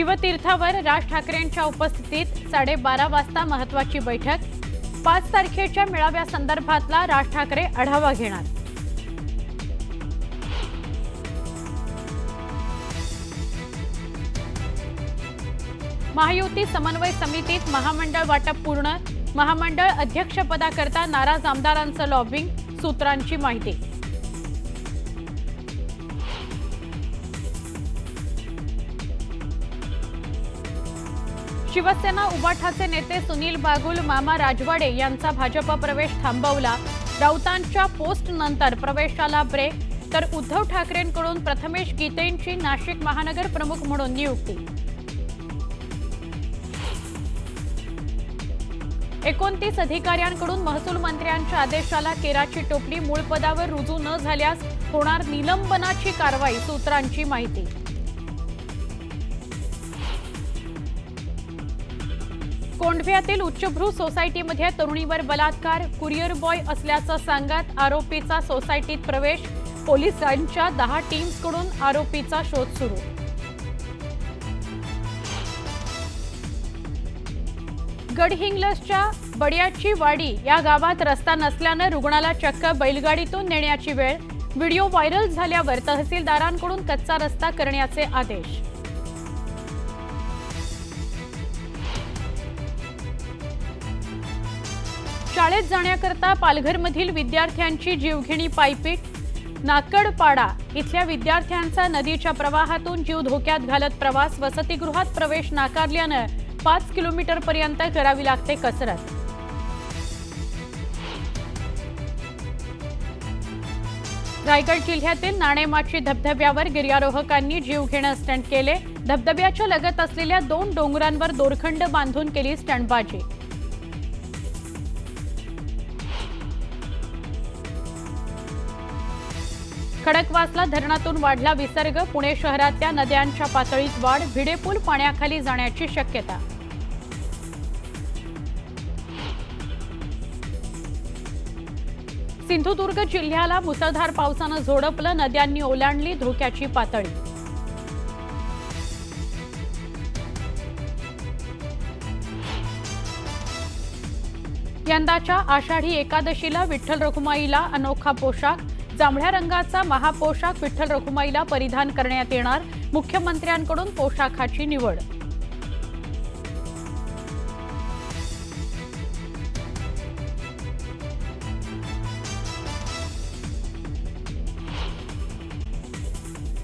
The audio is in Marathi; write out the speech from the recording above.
शिवतीर्थावर राज ठाकरेंच्या उपस्थितीत 12:30 वाजता महत्त्वाची बैठक। 5 तारखेच्या मेळाव्यासंदर्भातला राज ठाकरे आढावा घेणार। महायुती समन्वय समितीत महामंडळ वाटप पूर्ण। महामंडळ अध्यक्षपदाकरता नाराज आमदारांचं लॉबिंग, सूत्रांची माहिती। शिवसेना उबाठाचे नेते सुनील बागुल, मामा राजवाडे यांचा भाजप प्रवेश थांबवला। राऊतांच्या पोस्ट नंतर प्रवेशाला ब्रेक, तर उद्धव ठाकरेंकडून प्रथमेश गीतेंची नाशिक महानगर प्रमुख म्हणून नियुक्ती। 29 अधिकाऱ्यांकडून महसूल मंत्र्यांच्या आदेशाला केराची टोपली। मूळ पदावर रुजू न झाल्यास होणार निलंबनाची कारवाई, सूत्रांची माहिती। कोंढव्यातील उच्चभ्रू सोसायटीमध्ये तरुणीवर बलात्कार। कुरिअर बॉय असल्याचं सांगत आरोपीचा सोसायटीत प्रवेश। पोलिसांच्या 10 टीम्सकडून आरोपीचा शोध सुरू। गडहिंग्लजच्या बडियाची वाडी या गावात रस्ता नसल्याने रुग्णाला चक्क बैलगाडीतून नेण्याची वेळ। व्हिडिओ व्हायरल झाल्यावर तहसीलदारांकडून कच्चा रस्ता करण्याचे आदेश। शाळेत जाण्याकरता पालघरमधील विद्यार्थ्यांची जीवघेणी पायपीट। नाकडपाडा इथल्या विद्यार्थ्यांचा नदीच्या प्रवाहातून जीव धोक्यात घालत प्रवास। वसतिगृहात प्रवेश नाकारल्याने 5 किलोमीटरपर्यंत करावी लागते कसरत। रायगड जिल्ह्यातील नाणेमाची धबधब्यावर गिर्यारोहकांनी जीवघेणं स्टंट केले। धबधब्याच्या लगत असलेल्या 2 डोंगरांवर दोरखंड बांधून केली स्टंटबाजी। खडकवासला धरणातून वाढला विसर्ग। पुणे शहरातल्या नद्यांच्या पातळीत वाढ। भिडे पूल पाण्याखाली जाण्याची शक्यता। सिंधुदुर्ग जिल्ह्याला मुसळधार पावसानं झोडपलं। नद्यांनी ओलांडली धोक्याची पातळी। यंदाच्या आषाढी एकादशीला विठ्ठल रखुमाईला अनोखा पोशाख। जांभळ्या रंगाचा महापोशाख विठ्ठल रखुमाईला परिधान करण्यात येणार। मुख्यमंत्र्यांकडून पोशाखाची निवड।